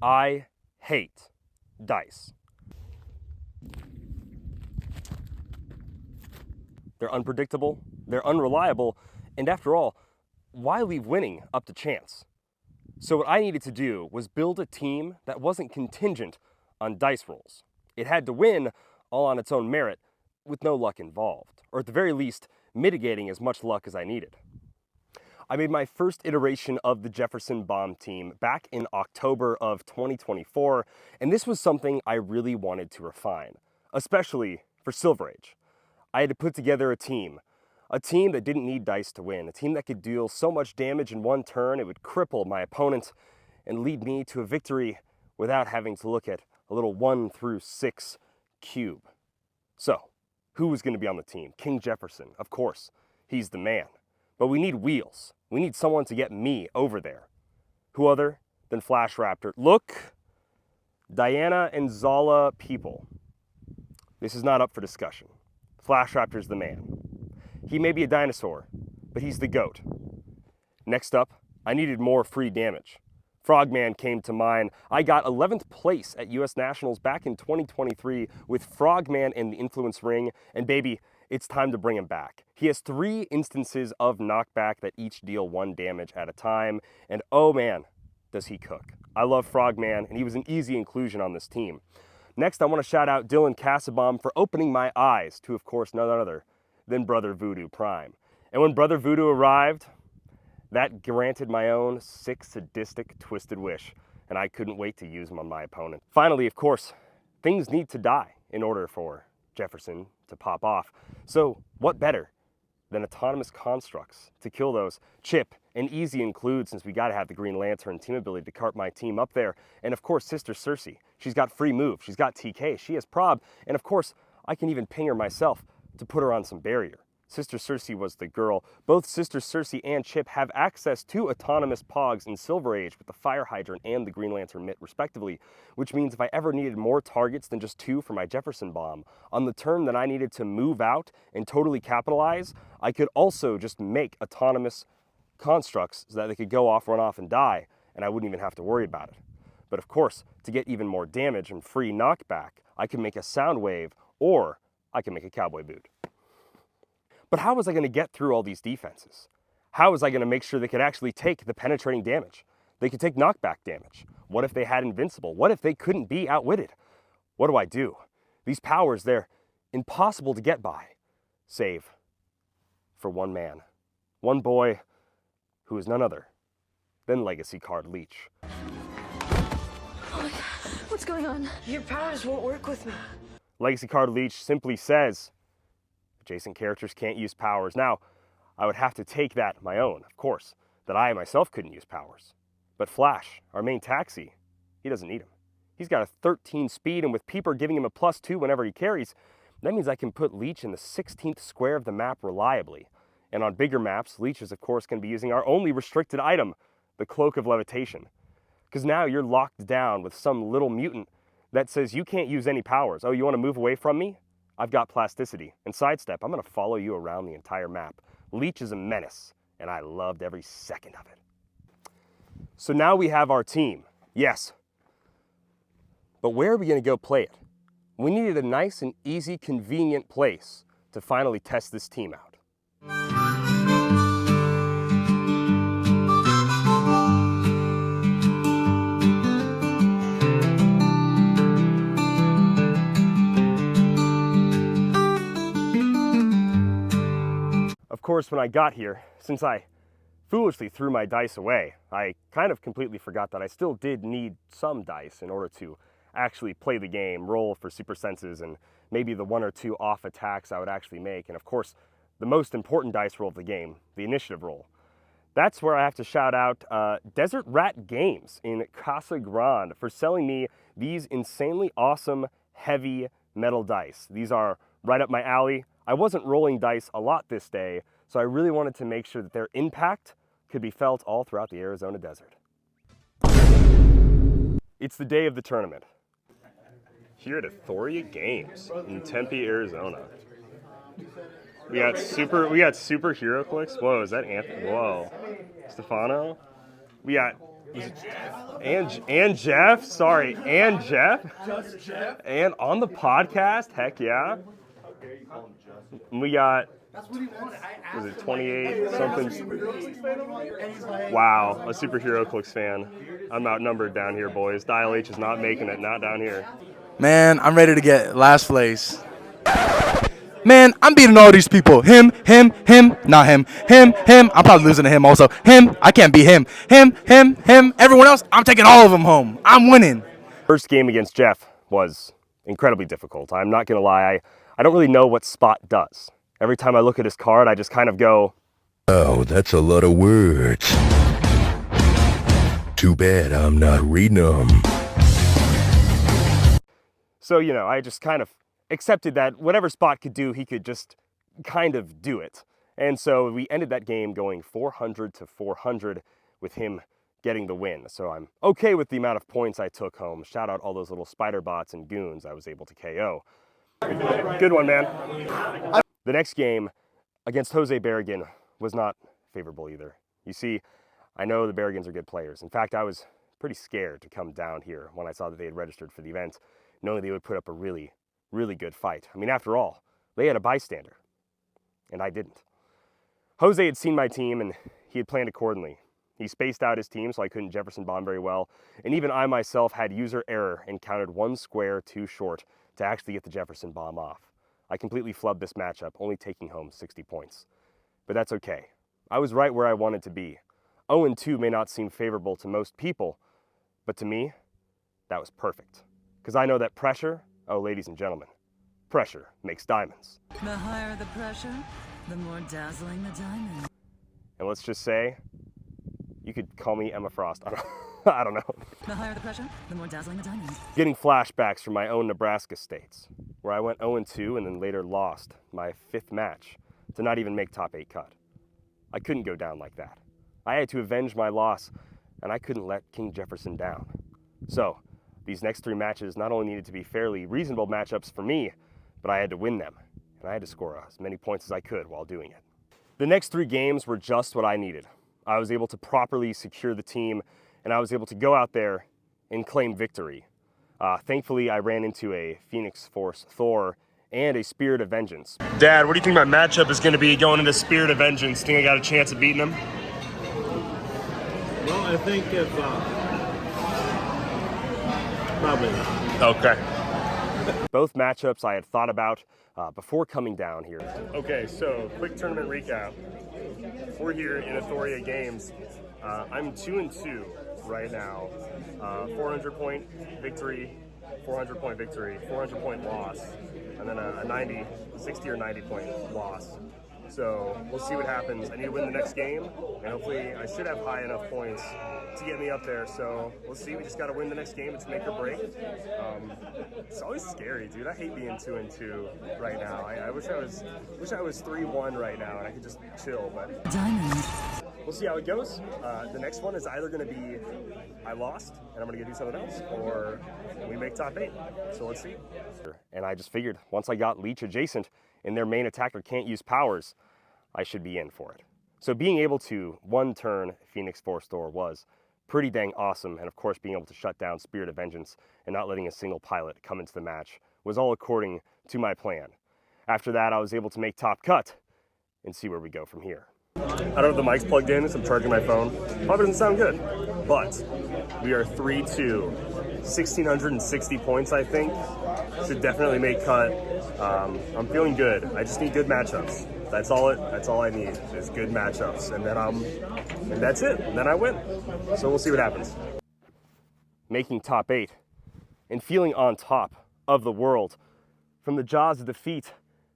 I hate dice. They're unpredictable, they're unreliable, and after all, why leave winning up to chance? So what I needed to do was build a team that wasn't contingent on dice rolls. It had to win all on its own merit with no luck involved, or at the very least, mitigating as much luck as I needed. I made my first iteration of the Jefferson Bomb team back in October of 2024, and this was something I really wanted to refine, especially for Silver Age. I had to put together a team that didn't need dice to win, a team that could deal so much damage in one turn it would cripple my opponent and lead me to a victory without having to look at a little 1 through 6 cube. So, who was going to be on the team? King Jefferson, of course. He's the man. But we need wheels. We need someone to get me over there. Who other than Flash Raptor? Look, Diana and Zala people. This is not up for discussion. Flash Raptor's the man. He may be a dinosaur, but he's the GOAT. Next up, I needed more free damage. Frogman came to mind. I got 11th place at US Nationals back in 2023 with Frogman in the Influence Ring, and baby, it's time to bring him back. He has 3 instances of knockback that each deal 1 damage at a time, and oh man, does he cook. I love Frogman, and he was an easy inclusion on this team. Next, I want to shout out Dylan Cassabom for opening my eyes to, of course, none other than Brother Voodoo Prime. And when Brother Voodoo arrived, that granted my own sick, sadistic, twisted wish, and I couldn't wait to use them on my opponent. Finally, of course, things need to die in order for Jefferson to pop off. So what better than autonomous constructs to kill those? Chip, an easy include since we gotta have the Green Lantern team ability to cart my team up there. And of course, Sister Cersei. She's got free move, she's got TK, she has prob, and of course, I can even ping her myself to put her on some barrier. Sister Cersei was the girl. Both Sister Cersei and Chip have access to autonomous pogs in Silver Age with the Fire Hydrant and the Green Lantern Mitt respectively, which means if I ever needed more targets than just 2 for my Jefferson Bomb, on the turn that I needed to move out and totally capitalize, I could also just make autonomous constructs so that they could go off, run off, and die, and I wouldn't even have to worry about it. But of course, to get even more damage and free knockback, I could make a Sound Wave, or I could make a Cowboy Boot. But how was I going to get through all these defenses? How was I going to make sure they could actually take the penetrating damage? They could take knockback damage. What if they had invincible? What if they couldn't be outwitted? What do I do? These powers, they're impossible to get by, save for one man. One boy who is none other than Legacy Card Leech. Oh my God, what's going on? Your powers won't work with me. Legacy Card Leech simply says, adjacent characters can't use powers. Now, I would have to take that my own, of course, that I myself couldn't use powers. But Flash, our main taxi, he doesn't need him. He's got a 13 speed, and with Peeper giving him a +2 whenever he carries, that means I can put Leech in the 16th square of the map reliably. And on bigger maps, Leech is of course going to be using our only restricted item, the Cloak of Levitation. Because now you're locked down with some little mutant that says you can't use any powers. Oh, you want to move away from me? I've got plasticity and sidestep. I'm going to follow you around the entire map. Leech is a menace, and I loved every second of it. So now we have our team, yes. But where are we going to go play it? We needed a nice and easy, convenient place to finally test this team out. Of course, when I got here, since I foolishly threw my dice away, I kind of completely forgot that I still did need some dice in order to actually play the game, roll for super senses, and maybe the 1 or 2 off attacks I would actually make. And of course, the most important dice roll of the game, the initiative roll. That's where I have to shout out Desert Rat Games in Casa Grande for selling me these insanely awesome, heavy metal dice. These are right up my alley. I wasn't rolling dice a lot this day, so I really wanted to make sure that their impact could be felt all throughout the Arizona desert. It's the day of the tournament. Here at Athoria Games in Tempe, Arizona. We got super HeroClix. Whoa, is that Anthony? Whoa. Stefano? We got And Jeff, sorry, and Jeff, and on the podcast, heck yeah. We got, was it 28 something? Wow, a super HeroClix fan. I'm outnumbered down here, boys. Dial H is not making it, not down here. Man, I'm ready to get last place. Man, I'm beating all these people. Him, not him. Him. I'm probably losing to him also. Him, I can't beat him. Him. Everyone else, I'm taking all of them home. I'm winning. First game against Jeff was incredibly difficult. I'm not gonna lie, I don't really know what Spot does. Every time I look at his card, I just kind of go, oh, that's a lot of words. Too bad I'm not reading them. So, you know, I just kind of accepted that whatever Spot could do, he could just kind of do it. And so we ended that game going 400 to 400 with him getting the win. So I'm okay with the amount of points I took home. Shout out all those little spider bots and goons I was able to KO. Good one, man. The next game against Jose Barragan was not favorable either. You see, I know the Barragans are good players. In fact, I was pretty scared to come down here when I saw that they had registered for the event, knowing they would put up a really good fight. I mean, after all, they had a bystander, and I didn't. Jose had seen my team, and he had planned accordingly. He spaced out his team so I couldn't Jefferson bomb very well, and even I myself had user error and counted one square too short to actually get the Jefferson bomb off. I completely flubbed this matchup, only taking home 60 points. But that's okay. I was right where I wanted to be. 0-2 may not seem favorable to most people, but to me, that was perfect. Because I know that pressure, oh, ladies and gentlemen, pressure makes diamonds. The higher the pressure, the more dazzling the diamond. And let's just say, you could call me Emma Frost. I don't know. The higher the pressure, the more dazzling the diamond. Getting flashbacks from my own Nebraska states, where I went 0-2 and then later lost my 5th match to not even make top 8 cut. I couldn't go down like that. I had to avenge my loss, and I couldn't let King Jefferson down. So, these next 3 matches not only needed to be fairly reasonable matchups for me, but I had to win them, and I had to score as many points as I could while doing it. The next 3 games were just what I needed. I was able to properly secure the team, and I was able to go out there and claim victory. Thankfully, I ran into a Fenix Force Thor and a Spirit of Vengeance. Dad, what do you think my matchup is going to be going into Spirit of Vengeance? Think I got a chance of beating him? Well, I think if probably not. Okay. Both matchups I had thought about before coming down here. Okay, so quick tournament recap. We're here in Athoria Games. I'm 2-2 right now. 400 point victory, 400 point victory, 400 point loss, and then a 60 or 90 point loss. So we'll see what happens. I need to win the next game, and hopefully I should have high enough points to get me up there. So we'll see. We just got to win the next game. It's make or break. It's always scary, dude. I hate being 2-2 right now. I wish I was 3-1 right now, and I could just chill. But Diamond. we'll see how it goes. The next one is either going to be I lost and I'm going to go do something else, or we make top 8. So let's see. And I just figured once I got Leech adjacent and their main attacker can't use powers, I should be in for it. So being able to one-turn Fenix Force Thor was pretty dang awesome, and of course being able to shut down Spirit of Vengeance and not letting a single pilot come into the match was all according to my plan. After that, I was able to make top cut and see where we go from here. I don't have the mics plugged in, so I'm charging my phone. Probably doesn't sound good, but we are 3-2. 1,660 points, I think. Should definitely make cut. I'm feeling good. I just need good matchups. That's all I need is good matchups, and that's it. And then I win. So we'll see what happens. Making top 8 and feeling on top of the world from the jaws of defeat,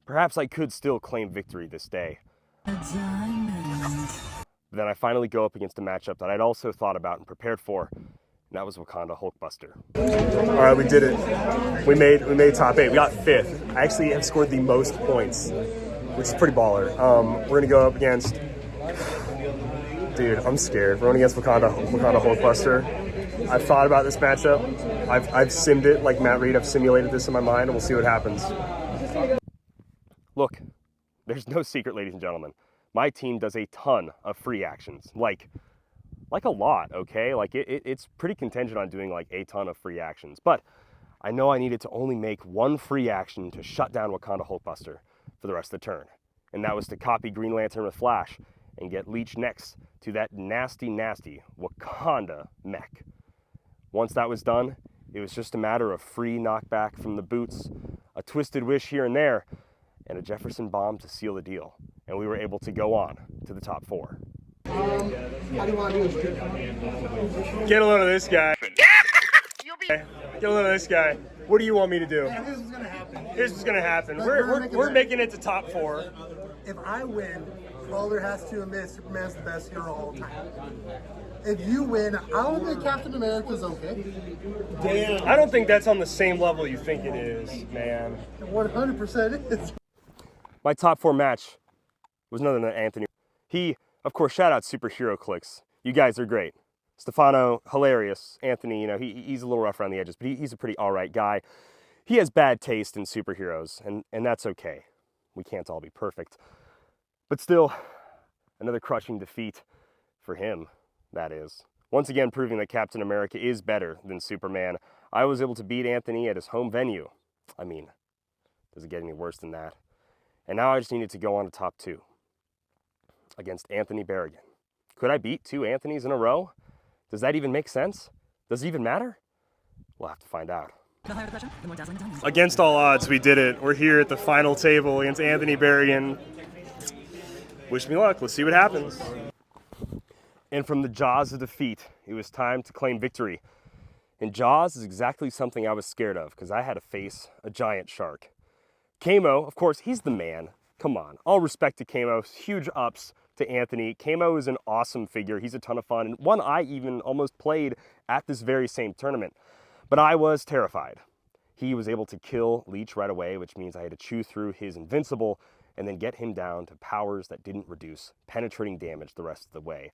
perhaps I could still claim victory this day. A diamond. Then I finally go up against a matchup that I'd also thought about and prepared for, and that was Wakanda Hulkbuster. All right, we did it. We made top 8. We got 5th. I actually have scored the most points, which is pretty baller. We're gonna go up against, dude, I'm scared. We're going against Wakanda Hulkbuster. I've thought about this matchup. I've simmed it like Matt Reed. I've simulated this in my mind, and we'll see what happens. Look, there's no secret, ladies and gentlemen. My team does a ton of free actions, like like a lot, okay? Like it's pretty contingent on doing like a ton of free actions. But I know I needed to only make one free action to shut down Wakanda Hulkbuster for the rest of the turn. And that was to copy Green Lantern with Flash and get Leech next to that nasty, nasty Wakanda mech. Once that was done, it was just a matter of free knockback from the boots, a twisted wish here and there, and a Jefferson bomb to seal the deal. And we were able to go on to the top 4. How do you want to do this? Get a load of this guy. Get a load of this guy. What do you want me to do? Here's what's gonna happen. Here's what's gonna happen. We're making it to top 4. If I win, Kalder has to admit Superman's the best hero of all time. If you win, I'll admit Captain America's okay. Damn. I don't think that's on the same level you think it is, man. 100% is. My top 4 match was none other than Anthony. He, of course, shout out Super HeroClix. You guys are great. Stefano, hilarious. Anthony, you know, he's a little rough around the edges, but he's a pretty all right guy. He has bad taste in superheroes, and that's okay. We can't all be perfect. But still, another crushing defeat for him, that is. Once again, proving that Captain America is better than Superman. I was able to beat Anthony at his home venue. I mean, does it get any worse than that? And now I just needed to go on to top 2 against Anthony Barragan. Could I beat 2 Anthonys in a row? Does that even make sense? Does it even matter? We'll have to find out. The higher the pressure, the more dazzling the diamonds. Against all odds, we did it. We're here at the final table against Anthony Barragan. Wish me luck. Let's see what happens. And from the jaws of defeat, it was time to claim victory. And jaws is exactly something I was scared of because I had to face a giant shark. Kamo, of course, he's the man. Come on. All respect to Kamo. Huge ups to Anthony. Kamo is an awesome figure. He's a ton of fun. And one I even almost played at this very same tournament. But I was terrified. He was able to kill Leech right away, which means I had to chew through his invincible and then get him down to powers that didn't reduce penetrating damage the rest of the way.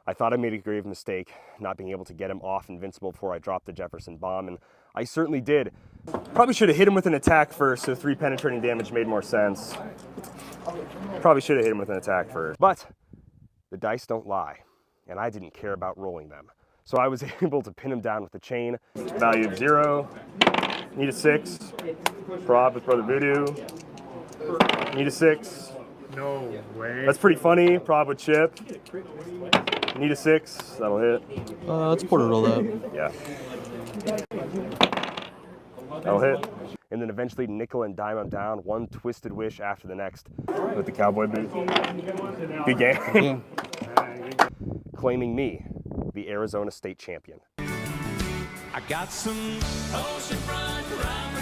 I thought I made a grave mistake not being able to get him off invincible before I dropped the Jefferson bomb, and I certainly did. Probably should have hit him with an attack first, so 3 penetrating damage made more sense. Probably should have hit him with an attack first. But the dice don't lie, and I didn't care about rolling them. So I was able to pin him down with the chain. Value of 0. Need a 6. Prob with Brother Voodoo. Need a 6. No way. That's pretty funny. Prob with Chip. Need a 6. That'll hit. Let's quarter roll that. Yeah. That'll hit. And then eventually nickel and dime him down, one twisted wish after the next with the cowboy boot. Good game. Claiming me the Arizona State champion. I got some oceanfront